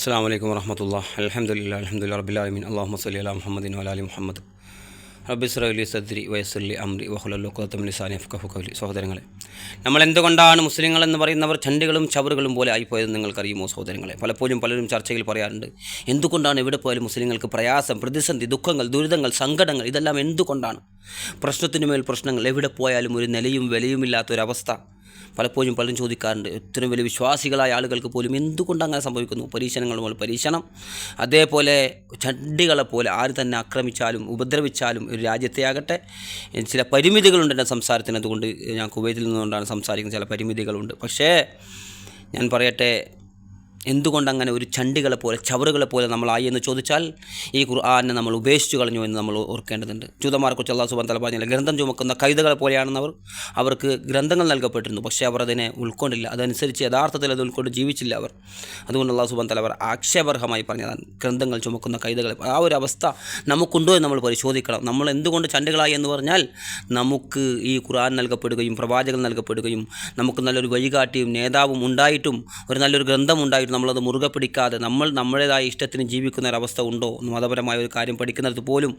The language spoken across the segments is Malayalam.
അസ്സലാമു അലൈക്കും വറഹ്മത്തുള്ളാഹി അൽഹംദുലില്ലാഹി റബ്ബിൽ ആലമീൻ അല്ലാഹുമ്മ സ്വല്ലി അലാ മുഹമ്മദിൻ വഅലാ ആലി മുഹമ്മദ് റബ്ബി ഇശ്റഹ് ലി സദ്രി വയസ്സിർ ലി അംരി വഹ്ലുൽ ഉഖ്ദത മിൻ ലിസാനി യഫ്ഖഹു ഖൗലി. സഹോദരങ്ങളെ, നമ്മൾ എന്തുകൊണ്ടാണ് മുസ്ലിങ്ങൾ എന്ന് പറയുന്നവർ ചണ്ടികളും ചവറുകളും പോലെ ആയിപ്പോയതെന്ന് നിങ്ങൾക്കറിയുമോ സഹോദരങ്ങളെ? പലപ്പോഴും പലരും ചർച്ചയിൽ പറയാറുണ്ട്, എന്തുകൊണ്ടാണ് എവിടെ പോയാലും മുസ്ലിങ്ങൾക്ക് പ്രയാസം, പ്രതിസന്ധി, ദുഃഖങ്ങൾ, ദുരിതങ്ങൾ, സങ്കടങ്ങൾ, ഇതെല്ലാം എന്തുകൊണ്ടാണ്? പ്രശ്നത്തിനുമേൽ പ്രശ്നങ്ങൾ, എവിടെ പോയാലും ഒരു നിലയും വിലയുമില്ലാത്തൊരവസ്ഥ പലപ്പോഴും പലരും ചോദിക്കാറുണ്ട്. ഇത്രയും വലിയ വിശ്വാസികളായ ആളുകൾക്ക് പോലും എന്തുകൊണ്ട് അങ്ങനെ സംഭവിക്കുന്നു? പരീക്ഷണങ്ങൾ പരീക്ഷണം, അതേപോലെ ചണ്ടികളെപ്പോലെ ആര് തന്നെ ആക്രമിച്ചാലും ഉപദ്രവിച്ചാലും ഒരു രാജ്യത്തെ ആകട്ടെ ചില പരിമിതികളുണ്ട് എൻ്റെ സംസാരത്തിന്. അതുകൊണ്ട് ഞാൻ കുവൈറ്റിൽ നിന്നുകൊണ്ടാണ് സംസാരിക്കുന്നത്. ചില പരിമിതികളുണ്ട്. പക്ഷേ ഞാൻ പറയട്ടെ, എന്തുകൊണ്ടങ്ങനെ ഒരു ചണ്ടികളെപ്പോലെ ചവറുകളെപ്പോലെ നമ്മളായി എന്ന് ചോദിച്ചാൽ, ഈ ഖുർആനെ നമ്മൾ ഉപേക്ഷിച്ചു കളഞ്ഞു എന്ന് നമ്മൾ ഓർക്കേണ്ടതുണ്ട്. ജൂതന്മാരെക്കുറിച്ച് അല്ലാഹു സുബ്ഹാനഹു വ തആല പറഞ്ഞില്ല, ഗ്രന്ഥം ചുമക്കുന്ന കൈതകളെ പോലെയാണെന്നവർ. അവർക്ക് ഗ്രന്ഥങ്ങൾ നൽകപ്പെട്ടിരുന്നു, പക്ഷേ അവർ അതിനെ ഉൾക്കൊണ്ടില്ല. അതനുസരിച്ച് യഥാർത്ഥത്തിൽ അത് ഉൾക്കൊണ്ട് ജീവിച്ചില്ല അവർ. അതുകൊണ്ട് അല്ലാഹു സുബ്ഹാനഹു വ തആല അവർ ആക്ഷേപർഹമായി പറഞ്ഞതാണ് ഗ്രന്ഥങ്ങൾ ചുമക്കുന്ന കൈതകളെ. ആ ഒരു അവസ്ഥ നമുക്കുണ്ടോ എന്ന് നമ്മൾ പരിശോധിക്കണം. നമ്മൾ എന്തുകൊണ്ട് ചണ്ടികളായി എന്ന് പറഞ്ഞാൽ, നമുക്ക് ഈ ഖുർആൻ നൽകപ്പെടുകയും പ്രവാചകൻ നൽകപ്പെടുകയും നമുക്ക് നല്ലൊരു വഴികാട്ടിയും നേതാവും ഉണ്ടായിട്ടും ഒരു നല്ലൊരു ഗ്രന്ഥം ഉണ്ടായിട്ടും നമ്മളത് മുറുകെ പിടിക്കാതെ നമ്മൾ നമ്മുടേതായ ഇഷ്ടത്തിന് ജീവിക്കുന്ന ഒരവസ്ഥ ഉണ്ടോ? മതപരമായ ഒരു കാര്യം പഠിക്കുന്നത് പോലും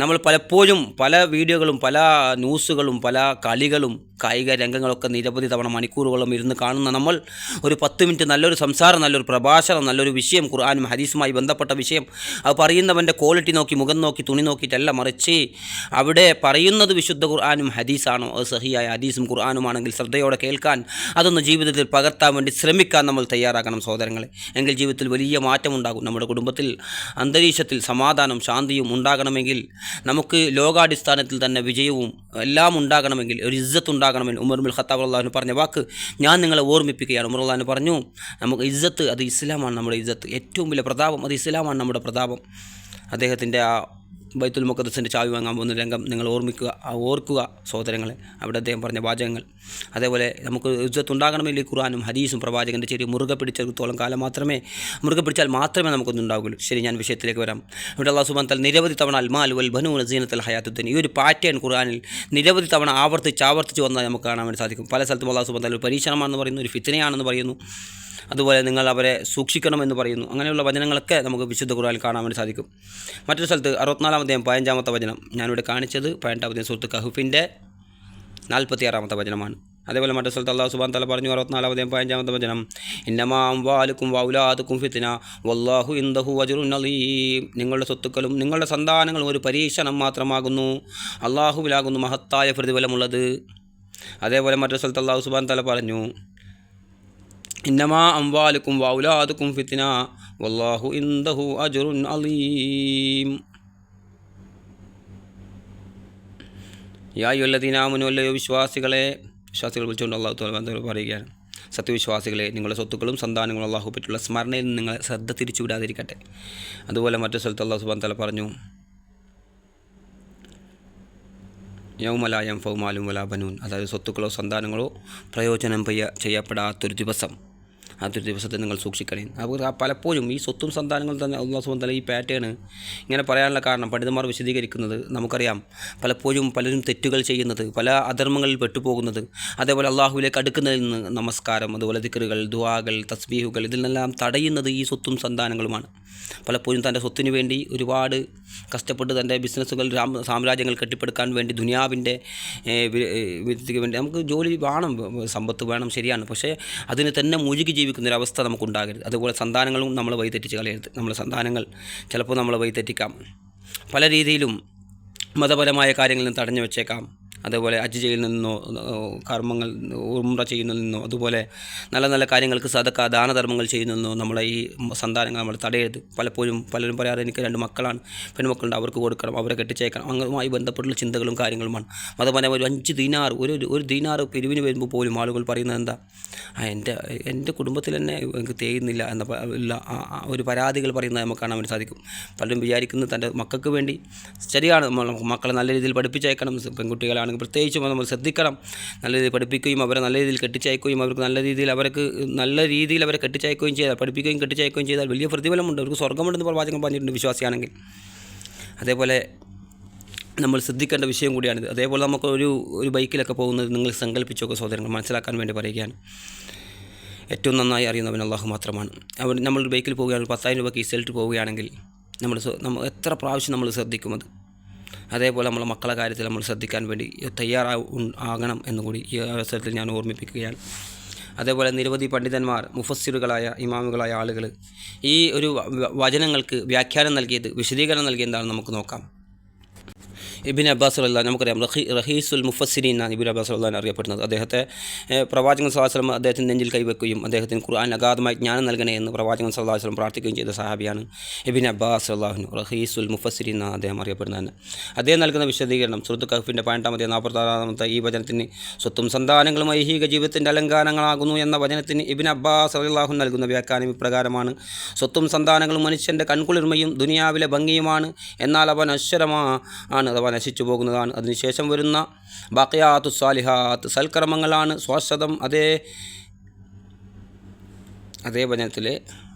നമ്മൾ പലപ്പോഴും പല വീഡിയോകളും പല ന്യൂസുകളും പല കളികളും കായിക രംഗങ്ങളൊക്കെ നിരവധി തവണ മണിക്കൂറുകളും ഇരുന്ന് കാണുന്ന നമ്മൾ ഒരു 10 മിനിറ്റ് നല്ലൊരു സംസാരം, നല്ലൊരു പ്രഭാഷണം, നല്ലൊരു വിഷയം, ഖുർആനും ഹദീസുമായി ബന്ധപ്പെട്ട വിഷയം, അത് പറയുന്നവൻ്റെ ക്വാളിറ്റി നോക്കി, മുഖം നോക്കി, തുണി നോക്കിയിട്ടല്ല, മറിച്ച് അവിടെ പറയുന്നത് വിശുദ്ധ ഖുർആനും ഹദീസാണോ, അത് സഹിയായ ഹദീസും ഖുർആനുമാണെങ്കിൽ ശ്രദ്ധയോടെ കേൾക്കാൻ, അതൊന്ന് ജീവിതത്തിൽ പകർത്താൻ വേണ്ടി ശ്രമിക്കാൻ നമ്മൾ തയ്യാറാക്കണം സഹോദരങ്ങളെ. എങ്കിൽ ജീവിതത്തിൽ വലിയ മാറ്റമുണ്ടാകും. നമ്മുടെ കുടുംബത്തിൽ അന്തരീക്ഷത്തിൽ സമാധാനം, ശാന്തിയും ഉണ്ടാകണമെങ്കിൽ, നമുക്ക് ലോകാടിസ്ഥാനത്തിൽ തന്നെ വിജയവും എല്ലാം ഉണ്ടാകണമെങ്കിൽ, ഒരു ഇസ്സത്ത് ഉണ്ടാകണമെങ്കിൽ, ഉമർ ഇബ്നുൽ ഖത്താബ് റളിയല്ലാഹു അൻഹു പറഞ്ഞ വാക്ക് ഞാൻ നിങ്ങളെ ഓർമ്മിപ്പിക്കുകയാണ്. ഉമർ റളിയല്ലാഹു അൻഹു പറഞ്ഞു, നമുക്ക് ഇസ്സത്ത്, അത് ഇസ്ലാമാണ് നമ്മുടെ ഇസ്സത്ത്. ഏറ്റവും വലിയ പ്രതാപം അത് ഇസ്ലാമാണ് നമ്മുടെ പ്രതാപം. അദ്ദേഹത്തിൻ്റെ ആ ബൈത്തുൽ മുഖദ്ദസിൻ്റെ ചാവി വാങ്ങാൻ പോകുന്ന രംഗം നിങ്ങൾ ഓർക്കുക സഹോദരങ്ങളെ, അവിടെ അദ്ദേഹം പറഞ്ഞ വാചകങ്ങൾ. അതേപോലെ നമുക്ക് ഇസ്സത്ത് ഉണ്ടാകണമെങ്കിൽ ഖുർആനും ഹദീസും പ്രവാചകൻ്റെ ചെറിയ മുറുകെ പിടിച്ചിടത്തോളം കാലം മുറുകെ പിടിച്ചാൽ മാത്രമേ നമുക്കൊന്നും ഉണ്ടാവുകയുള്ളൂ. ശരി, ഞാൻ വിഷയത്തിലേക്ക് വരാം. ഇവിടെ അല്ലാഹു സുബ്ഹാനഹു വ തആല നിരവധി തവണ അൽ മാൽ വൽ ബനൂന സീനത്തുൽ ഹയാത്തുദ് ദുനിയ, ഈ ഒരു പാറ്റേൺ ഖുർആനിൽ നിരവധി തവണ ആവർത്തിച്ച് വന്നാൽ നമുക്ക് കാണാൻ വേണ്ടി സാധിക്കും. പല സ്ഥലത്തും അല്ലാഹു സുബ്ഹാനഹു വ തആല ഒരു പരീക്ഷണമാണെന്ന് പറയുന്നു, ഒരു ഫിത്നയാണെന്ന് പറയുന്നു, അതുപോലെ നിങ്ങൾ അവരെ സൂക്ഷിക്കണമെന്ന് പറയുന്നു. അങ്ങനെയുള്ള വചനങ്ങളൊക്കെ നമുക്ക് വിശുദ്ധ ഖുർആനിൽ കാണാൻ വേണ്ടി സാധിക്കും. മറ്റൊരു സ്ഥലത്ത് 64-ാം അധ്യായം 15-ാമത്തെ വചനം, ഞാനിവിടെ കാണിച്ചത് 18-ാം അധ്യായം സൂറത്ത് കഹ്ഫിൻ്റെ 46-ാമത്തെ വചനമാണ്. അതേപോലെ മറ്റൊരു സ്ഥലത്ത് അല്ലാഹു സുബ്ഹാനഹു വ തആല പറഞ്ഞു, 64-ാം അധ്യായം 15-ാമത്തെ വചനം, ഇന്നമാ അംവാലുക്കും വഔലാദുക്കും ഫിത്ന വല്ലാഹു ഇൻദഹു അജ്റുൻ അലീം. നിങ്ങളുടെ സ്വത്തുക്കളും നിങ്ങളുടെ സന്താനങ്ങളും ഒരു പരീക്ഷണം മാത്രമാകുന്നു, അല്ലാഹുവിലാകുന്നു മഹത്തായ പ്രതിഫലമുള്ളത്. അതേപോലെ മറ്റൊരു സ്ഥലത്ത് അല്ലാഹു സുബ്ഹാനഹു വ തആല പറഞ്ഞു, ഇന്നമാ അംവാലുക്കും വഔലാദുക്കും ഫിത്ന വല്ലാഹു ഇൻദഹു അജ്റുൻ അലീം. യാ അയ്യുഹല്ലദീന ആമനൂ, അല്ലയോ വിശ്വാസികളെ, വിശ്വാസികൾ വിളിച്ചുകൊണ്ട് അല്ലാഹു തആല പറയുകയാണ്, സത്യവിശ്വാസികളെ, നിങ്ങളുടെ സ്വത്തുക്കളും സന്താനങ്ങളും അല്ലാഹു പറ്റിയുള്ള സ്മരണയിൽ നിന്ന് നിങ്ങളെ ശ്രദ്ധ തിരിച്ചുവിടാതിരിക്കട്ടെ. അതുപോലെ മറ്റൊരു സ്ഥലത്ത് അല്ലാഹു സുബ്ഹാനഹു വ തആല പറഞ്ഞു, യൗമ ലാ യൻഫഉ മാലുൻ വലാ ബനൂൻ, അതായത് സ്വത്തുക്കളോ സന്താനങ്ങളോ പ്രയോജനം ചെയ്യപ്പെടാത്തൊരു ദിവസം. അതൊരു ദിവസത്തെ നിങ്ങൾ സൂക്ഷിക്കണേ. അപ്പോൾ പലപ്പോഴും ഈ സ്വത്തും സന്താനങ്ങളും തന്നെ അല്ലാഹു സുബ്ഹാനഹു വ തആല ഈ പാറ്റേൺ ഇങ്ങനെ പറയാനുള്ള കാരണം പണ്ഡിതന്മാർ വിശദീകരിക്കുന്നത് നമുക്കറിയാം. പലപ്പോഴും പലരും തെറ്റുകൾ ചെയ്യുന്നത്, പല അധർമ്മങ്ങളിൽ പെട്ടുപോകുന്നത്, അതേപോലെ അള്ളാഹുവിലേക്ക് അടുക്കുന്നതിൽ നിന്ന് നമസ്കാരം, അതുപോലെ ദിക്റുകൾ, ദുആകൾ, തസ്ബീഹുകൾ, ഇതിൽ നിന്നെല്ലാം തടയുന്നത് ഈ സ്വത്തും സന്താനങ്ങളുമാണ്. പലപ്പോഴും തൻ്റെ സ്വത്തിനു വേണ്ടി ഒരുപാട് കഷ്ടപ്പെട്ട് തൻ്റെ ബിസിനസ്സുകൾ, സാമ്രാജ്യങ്ങൾ കെട്ടിപ്പടുക്കാൻ വേണ്ടി, ദുനിയാവിൻ്റെ വിരുദ്ധിക്ക് വേണ്ടി നമുക്ക് ജോലി വേണം, സമ്പത്ത് വേണം, ശരിയാണ്. പക്ഷേ അതിന് തന്നെ മുഴുകി ജീവിക്കുന്നൊരവസ്ഥ നമുക്കുണ്ടാകരുത്. അതുപോലെ സന്താനങ്ങളും നമ്മൾ വഴിതെറ്റിച്ച് കളയരുത്. നമ്മുടെ സന്താനങ്ങൾ ചിലപ്പോൾ നമ്മളെ വഴിതെറ്റിക്കാം, പല രീതിയിലും മതപരമായ കാര്യങ്ങളിൽ നിന്ന് തടഞ്ഞു വെച്ചേക്കാം. അതേപോലെ ഹജ്ജ് ചെയ്യുന്നതിൽ നിന്നോ, കർമ്മങ്ങൾ ഉംറ ചെയ്യുന്നതിൽ നിന്നോ, അതുപോലെ നല്ല നല്ല കാര്യങ്ങൾക്ക് സദക്ക ദാനധർമ്മങ്ങൾ ചെയ്യുന്നതിൽ നമ്മളെ ഈ സന്താനങ്ങൾ നമ്മൾ തടയരുത്. പലരും പറയാറ്, എനിക്ക് 2 മക്കളാണ്, പെൺമക്കളുണ്ട്, അവർക്ക് കൊടുക്കണം, അവരെ കെട്ടിച്ചേക്കണം, അങ്ങുമായി ബന്ധപ്പെട്ടുള്ള ചിന്തകളും കാര്യങ്ങളുമാണ്. മതപരമായ ഒരു 5 ദീനാർ, ഒരു ദീനാർ പിരിവിന് വരുമ്പോൾ പോലും ആളുകൾ പറയുന്നത് എന്താ, എൻ്റെ കുടുംബത്തിൽ തന്നെ എനിക്ക് തേയുന്നില്ല എന്ന ഒരു പരാതികൾ പറയുന്നത് നമുക്ക് കാണാൻ വേണ്ടി സാധിക്കും. പലരും വിചാരിക്കുന്നത് തൻ്റെ മക്കൾക്ക് വേണ്ടി, ശരിയാണ്, മക്കളെ നല്ല രീതിയിൽ പഠിപ്പിച്ചയക്കണം, പെൺകുട്ടികളാണ് പ്രത്യേകിച്ചും നമ്മൾ ശ്രദ്ധിക്കണം. നല്ല രീതിയിൽ പഠിപ്പിക്കുകയും അവരെ നല്ല രീതിയിൽ കെട്ടിച്ചയക്കുകയും അവർക്ക് നല്ല രീതിയിൽ അവരെ കെട്ടിച്ചയക്കുകയും ചെയ്താൽ, പഠിപ്പിക്കുകയും കെട്ടിച്ചയക്കുകയും ചെയ്താൽ വലിയ പ്രതിഫലമുണ്ട്, അവർക്ക് സ്വർഗ്ഗമുണ്ടെന്ന് പ്രവാചകൻ പറഞ്ഞിട്ടുണ്ട് വിശ്വാസിയാണെങ്കിൽ. അതേപോലെ നമ്മൾ ശ്രദ്ധിക്കേണ്ട വിഷയം കൂടിയാണിത്. അതേപോലെ നമുക്ക് ഒരു ബൈക്കിലൊക്കെ പോകുന്നത് നിങ്ങൾ സങ്കല്പിച്ചൊക്കെ സഹോദരങ്ങൾ മനസ്സിലാക്കാൻ വേണ്ടി പറയുകയാണ്. ഏറ്റവും നന്നായി അറിയുന്നവൻ അള്ളാഹു മാത്രമാണ്. നമ്മൾ ബൈക്കിൽ പോവുകയാണെങ്കിൽ 10,000 രൂപ കീസലിട്ട് പോവുകയാണെങ്കിൽ നമ്മൾ എത്ര പ്രാവശ്യം നമ്മൾ ശ്രദ്ധിക്കും അത്. അതേപോലെ നമ്മളെ മക്കളെ കാര്യത്തിൽ നമ്മൾ ശ്രദ്ധിക്കാൻ വേണ്ടി ആകണം എന്നുകൂടി ഈ അവസരത്തിൽ ഞാൻ ഓർമ്മിപ്പിക്കുകയാണ്. അതേപോലെ നിരവധി പണ്ഡിതന്മാർ, മുഫസ്സിറുകളായ ഇമാമുകളായ ആളുകൾ ഈ ഒരു വചനങ്ങൾക്ക് വ്യാഖ്യാനം നൽകിയത്, വിശദീകരണം നൽകിയത് എന്താണെന്ന് നമുക്ക് നോക്കാം. ഇബ്നു അബ്ബാസ് റളിയല്ലാഹു, നമുക്കറിയാം റഹീസുൽ മുഫസ്സിരീൻ എന്നാണ് ഇബ്നു അബ്ബാസ് റളിയല്ലാഹു അറിയപ്പെടുന്നത്. അദ്ദേഹത്തെ പ്രവാചകൻ സ്വല്ലല്ലാഹു അലൈഹി വസല്ലം അദ്ദേഹത്തിൻ്റെ നെഞ്ചിൽ കൈവെക്കുകയും അദ്ദേഹത്തിന് ഖുർആൻ അഗാധമായി ജ്ഞാനം നൽകണേ എന്ന് പ്രവാചകൻ സ്വല്ലല്ലാഹു അലൈഹി വസല്ലം പ്രാർത്ഥിക്കുകയും ചെയ്ത സഹാബിയാണ് ഇബ്നു അബ്ബാസ് റളിയല്ലാഹു അൻഹു. റഹീസുൽ മുഫസ്സിരീൻ എന്നാണ് അദ്ദേഹം അറിയപ്പെടുന്നത്. അദ്ദേഹം നൽകുന്ന വിശദീകരണം സൂറത്തുൽ കഹ്ഫിൻ്റെ 18-ാമത്തെ 46-ാമത്തെ ഈ വചനത്തിന് സ്വത്തും സന്താനങ്ങളും ഐഹിക ജീവിതത്തിൻ്റെ അലങ്കാരങ്ങളാകുന്നു എന്ന വചനത്തിന് ഇബ്നു അബ്ബാസ് റളിയല്ലാഹു അൻഹു നൽകുന്ന വ്യാഖ്യാനം ഇപ്രകാരമാണ്: സ്വത്തും സന്താനങ്ങളും മനുഷ്യൻ്റെ കൺകുളിർമയും ദുനിയാവിലെ ഭംഗിയുമാണ്, എന്നാൽ അവ നശ്വരമാണ്, അഥവാ നശിച്ചു പോകുന്നതാണ്. അതിനുശേഷം വരുന്ന ബാഖിയാത്തു സാലിഹാത്ത് സൽക്കർമ്മങ്ങളാണ് ശാശ്വതം. അതേ വചനത്തിലെ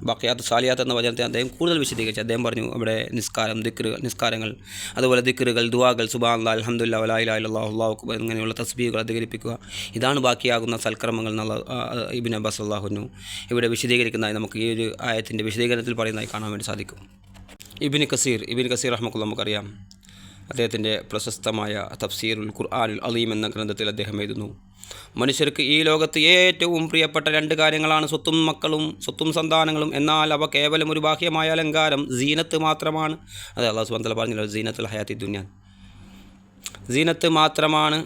ബാഖിയാത്തു സാലിഹാത്ത് എന്ന വചനത്തെ അദ്ദേഹം കൂടുതൽ വിശദീകരിച്ച് അദ്ദേഹം പറഞ്ഞു, അവിടെ നിസ്കാരങ്ങൾ, അതുപോലെ ദിക്റുകൾ, ദുആകൾ, സുബ്ഹാനല്ലാഹ്, അൽഹംദുലില്ലാഹ്, വലാ ഇലാഹ ഇല്ലല്ലാഹു, അല്ലാഹു അക്ബർ എന്നിങ്ങനെയുള്ള തസ്ബീഹുകൾ അധികരിപ്പിക്കുക, ഇതാണ് ബാക്കിയാകുന്ന സൽക്കർമ്മങ്ങൾ എന്നുള്ള ഇബ്നു അബ്ബാസ് റളിയല്ലാഹു അൻഹു ഇവിടെ വിശദീകരിക്കുന്നതായി നമുക്ക് ഈ ഒരു ആയത്തിൻ്റെ വിശദീകരണത്തിൽ പറയുന്നതായി കാണാൻ വേണ്ടി സാധിക്കും. ഇബ്നു കസീർ റഹ്മത്തുള്ളാഹി നമുക്കറിയാം, അദ്ദേഹത്തിൻ്റെ പ്രശസ്തമായ തഫ്സീറുൽ ഖുർആനുൽ അലീം എന്ന ഗ്രന്ഥത്തിൽ അദ്ദേഹം എഴുതുന്നു, മനുഷ്യർക്ക് ഈ ലോകത്ത് ഏറ്റവും പ്രിയപ്പെട്ട 2 കാര്യങ്ങളാണ് സ്വത്തും മക്കളും, സ്വത്തും സന്താനങ്ങളും. എന്നാൽ അവ കേവലം ഒരു ബാഹ്യമായ അലങ്കാരം, സീനത്ത് മാത്രമാണ്. അതെ അല്ലാഹു സുബ്ഹാനഹു വ തആല പറഞ്ഞല്ലോ, സീനത്തുൽ ഹയാത്തി ദുനിയ, സീനത്ത് മാത്രമാണ്.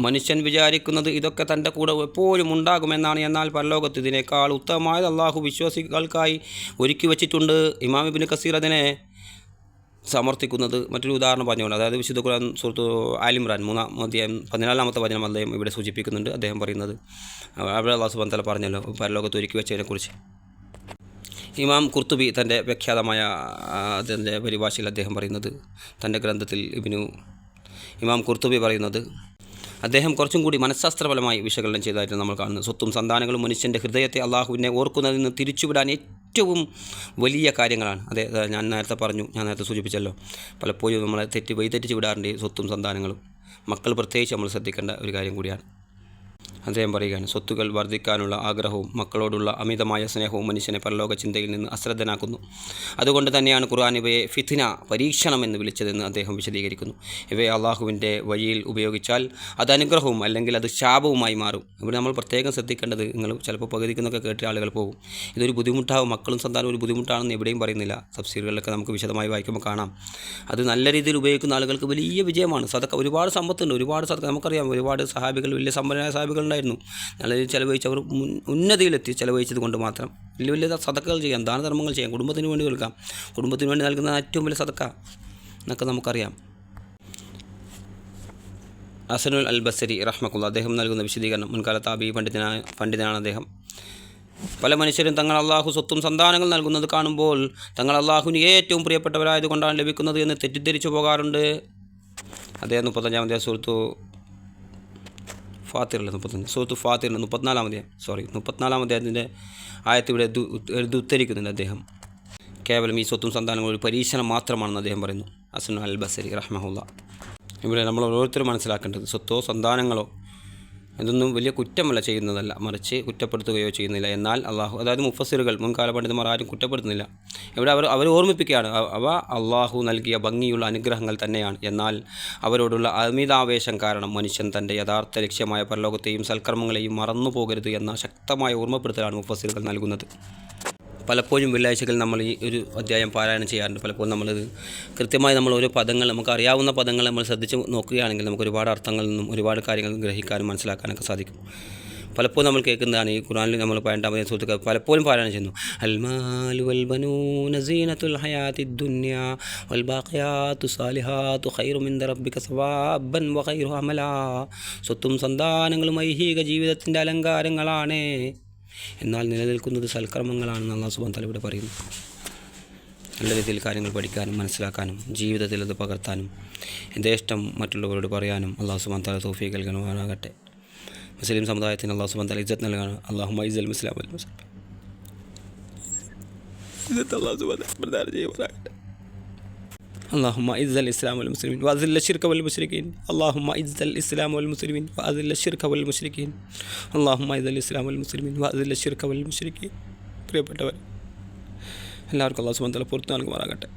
മനുഷ്യൻ വിചാരിക്കുന്നത് ഇതൊക്കെ തൻ്റെ കൂടെ എപ്പോഴും ഉണ്ടാകുമെന്നാണ്. എന്നാൽ പരലോകത്ത് ഇതിനേക്കാൾ ഉത്തമമായത് അള്ളാഹു വിശ്വാസികൾക്കായി ഒരുക്കി വച്ചിട്ടുണ്ട്. ഇമാം ഇബ്നു കസീർ അതിനെ സമർത്ഥിക്കുന്നത് മറ്റൊരു ഉദാഹരണം പറഞ്ഞുകൊണ്ട്, അതായത് വിശുദ്ധ ഖുർആൻ സൂറത്ത് ആലിമ്രാൻ 14-ാമത്തെ വചനം അദ്ദേഹം ഇവിടെ സൂചിപ്പിക്കുന്നുണ്ട്. അദ്ദേഹം പറയുന്നത്, അവിടെ അല്ലാഹു സുബ്ഹാനഹു വ തആല പറഞ്ഞല്ലോ പരലോകത്ത് ഒരുക്കി വെച്ചതിനെക്കുറിച്ച്. ഇമാം ഖുർത്തുബി തൻ്റെ വ്യാഖ്യാതമായ അതിൻ്റെ പരിഭാഷയിൽ അദ്ദേഹം പറയുന്നത്, തൻ്റെ ഗ്രന്ഥത്തിൽ ഇമാം ഖുർത്തുബി പറയുന്നത്, അദ്ദേഹം കുറച്ചും കൂടി മനഃശാസ്ത്രപരമായി വിശകലനം ചെയ്തതായിട്ട് നമ്മൾ കാണുന്നത്, സ്വത്തും സന്താനങ്ങളും മനുഷ്യൻ്റെ ഹൃദയത്തെ അള്ളാഹുവിനെ ഓർക്കുന്നതിൽ നിന്ന് തിരിച്ചുവിടാൻ ഏറ്റവും വലിയ കാര്യങ്ങളാണ്. അതെ, ഞാൻ നേരത്തെ സൂചിപ്പിച്ചല്ലോ, പലപ്പോഴും നമ്മളെ വഴിതെറ്റിച്ച് വിടാറുണ്ട് സ്വത്തും സന്താനങ്ങളും. മക്കൾ പ്രത്യേകിച്ച് നമ്മൾ ശ്രദ്ധിക്കേണ്ട ഒരു കാര്യം കൂടിയാണ്. അദ്ദേഹം പറയുകയാണ്, സ്വത്തുകൾ വർദ്ധിക്കാനുള്ള ആഗ്രഹവും മക്കളോടുള്ള അമിതമായ സ്നേഹവും മനുഷ്യനെ പരലോക ചിന്തയിൽ നിന്ന് അശ്രദ്ധനാക്കുന്നു. അതുകൊണ്ട് തന്നെയാണ് ഖുർആൻ ഇവയെ ഫിത്ന, പരീക്ഷണം എന്ന് വിളിച്ചതെന്ന് അദ്ദേഹം വിശദീകരിക്കുന്നു. ഇവയെ അള്ളാഹുവിൻ്റെ വഴിയിൽ ഉപയോഗിച്ചാൽ അത് അനുഗ്രഹവും അല്ലെങ്കിൽ അത് ശാപവുമായി മാറും. ഇവിടെ നമ്മൾ പ്രത്യേകം ശ്രദ്ധിക്കേണ്ടത്, നിങ്ങൾ ചിലപ്പോൾ പകുതിക്കുന്നൊക്കെ കേട്ട ആളുകൾ പോകും, ഇതൊരു ബുദ്ധിമുട്ടാവും, മക്കളും സന്താനവും ഒരു ബുദ്ധിമുട്ടാണെന്ന് എവിടെയും പറയുന്നില്ല. തഫ്സീറുകളിലൊക്കെ നമുക്ക് വിശദമായി വായിക്കുമ്പോൾ കാണാം. അത് നല്ല രീതിയിൽ ഉപയോഗിക്കുന്ന ആളുകൾക്ക് വലിയ വിജയമാണ്. സദക്ക, ഒരുപാട് സമ്പത്തുണ്ട്, ഒരുപാട് സദക്ക, നമുക്കറിയാം ഒരുപാട് സഹാബികൾ, വലിയ സമ്പന്നരായ സഹാബികൾ ഉണ്ടായിരുന്നു. നല്ല രീതിയിൽ ചിലവഴിച്ച് അവർ ഉന്നതിയിലെത്തി. ചിലവഴിച്ചത് കൊണ്ട് മാത്രം വലിയ വലിയ സദക്കകൾ ചെയ്യാം, ദാനധർമ്മങ്ങൾ ചെയ്യാം, കുടുംബത്തിന് വേണ്ടി കൊടുക്കാം. കുടുംബത്തിന് വേണ്ടി നൽകുന്ന ഏറ്റവും വലിയ സദക്ക എന്നൊക്കെ നമുക്കറിയാം. ഹസനുൽ അൽ ബസരി റഹ്മത്തുള്ളാഹി അദ്ദേഹം നൽകുന്ന വിശദീകരണം, മുൻകാല താബി പണ്ഡിതനാണ് അദ്ദേഹം. പല മനുഷ്യരും തങ്ങൾ അള്ളാഹു സ്വത്തും സന്താനങ്ങൾ നൽകുന്നത് കാണുമ്പോൾ തങ്ങൾ അള്ളാഹുവിന് ഏറ്റവും പ്രിയപ്പെട്ടവരായതുകൊണ്ടാണ് ലഭിക്കുന്നത് എന്ന് തെറ്റിദ്ധരിച്ചു പോകാറുണ്ട്. അദ്ദേഹം 35-ാമത്തെ സൂറത്ത് ഫാത്തിറിൽ 34-ാമത്തെ അതിൻ്റെ ആയത്ത് ഇവിടെ ഉദ്ധരിക്കുന്നുണ്ട്. അദ്ദേഹം കേവലം ഈ സ്വത്തും സന്താനങ്ങളും ഒരു പരീക്ഷണം മാത്രമാണെന്ന് അദ്ദേഹം പറയുന്നു. ഹസൻ അൽ ബസരി റഹ്മത്തുള്ളാഹി. ഇവിടെ നമ്മൾ ഓരോരുത്തരും മനസ്സിലാക്കേണ്ടത്, സ്വത്തോ സന്താനങ്ങളോ ഇതൊന്നും വലിയ കുറ്റമല്ല ചെയ്യുന്നതല്ല, മറിച്ച് കുറ്റപ്പെടുത്തുകയോ ചെയ്യുന്നില്ല. എന്നാൽ അള്ളാഹു, അതായത് മുഫസ്സിറുകൾ, മുൻകാല പണ്ഡിതന്മാർ ആരും കുറ്റപ്പെടുത്തുന്നില്ല. ഇവിടെ അവർ ഓർമ്മിപ്പിക്കുകയാണ്, അവ അള്ളാഹു നൽകിയ ഭംഗിയുള്ള അനുഗ്രഹങ്ങൾ തന്നെയാണ്. എന്നാൽ അവരോടുള്ള അമിതാവേശം കാരണം മനുഷ്യൻ തൻ്റെ യഥാർത്ഥ ലക്ഷ്യമായ പരലോകത്തെയും സൽക്കർമ്മങ്ങളെയും മറന്നു പോകരുത് എന്ന ശക്തമായ ഓർമ്മപ്പെടുത്തലാണ് മുഫസ്സിറുകൾ നൽകുന്നത്. പലപ്പോഴും വെള്ളിയാഴ്ചകൾ നമ്മൾ ഈ ഒരു അധ്യായം പാരായണം ചെയ്യാറുണ്ട്. പലപ്പോഴും നമ്മളത് കൃത്യമായി നമ്മൾ ഓരോ പദങ്ങൾ, നമുക്ക് അറിയാവുന്ന പദങ്ങൾ നമ്മൾ ശ്രദ്ധിച്ച് നോക്കുകയാണെങ്കിൽ നമുക്ക് ഒരുപാട് അർത്ഥങ്ങളിൽ നിന്നും ഒരുപാട് കാര്യങ്ങൾ ഗ്രഹിക്കാനും മനസ്സിലാക്കാനൊക്കെ സാധിക്കും. പലപ്പോഴും നമ്മൾ കേൾക്കുന്നതാണ്, ഈ ഖുർആനിൽ നമ്മൾ 18-ാമത്തെ സൂറത്ത് പലപ്പോഴും പാരായണം ചെയ്യുന്നു, അൽമാലു വൽ ബനൂന സീനത്തുൽ ഹയാത്തിദ് ദുനിയ വൽ ബാഖിയാത്തു സാലിഹാത്തു ഖൈറു മിൻദ റബ്ബിക സവാബൻ വ ഖൈറു അമലാ. സ്വത്തും സന്താനങ്ങളും ഐഹിക ജീവിതത്തിൻ്റെ അലങ്കാരങ്ങളാണ്, എന്നാൽ നിലനിൽക്കുന്നത് സൽക്കർമ്മങ്ങളാണെന്ന് അല്ലാഹു സുബ്ഹാനഹു വ തആല ഇവിടെ പറയുന്നു. നല്ല രീതിയിൽ കാര്യങ്ങൾ പഠിക്കാനും മനസ്സിലാക്കാനും ജീവിതത്തിൽ അത് പകർത്താനും യഥേഷ്ടം മറ്റുള്ളവരോട് പറയാനും അല്ലാഹു സുബ്ഹാനഹു വ തആല തൗഫീഖ് നൽകുമാറാകട്ടെ. മുസ്ലിം സമുദായത്തിന് അല്ലാഹു സുബ്ഹാനഹു വ തആല ഇജ്ജത്ത് നൽകാൻ അല്ലാഹുമ്മ ഇസ്സൽ മുസ്ലിം വൽ മുസ്ലിം ഇജ്ജത്ത് അല്ലാഹു സുബ്ഹാനഹു വ തആല പ്രദാനം ചെയ്യുമാറാകട്ടെ. اللهم اعز الاسلام والمسلمين واذل الشرك والمشركين اللهم اعز الاسلام والمسلمين واذل الشرك والمشركين اللهم اعز الاسلام والمسلمين واذل الشرك والمشركين. പ്രിയപ്പെട്ടവർ, എല്ലാവർക്കും അല്ലാഹു സുബ്ഹാനഹു വ തആല പൊറുത്തു നൽകുമാറാകട്ടെ.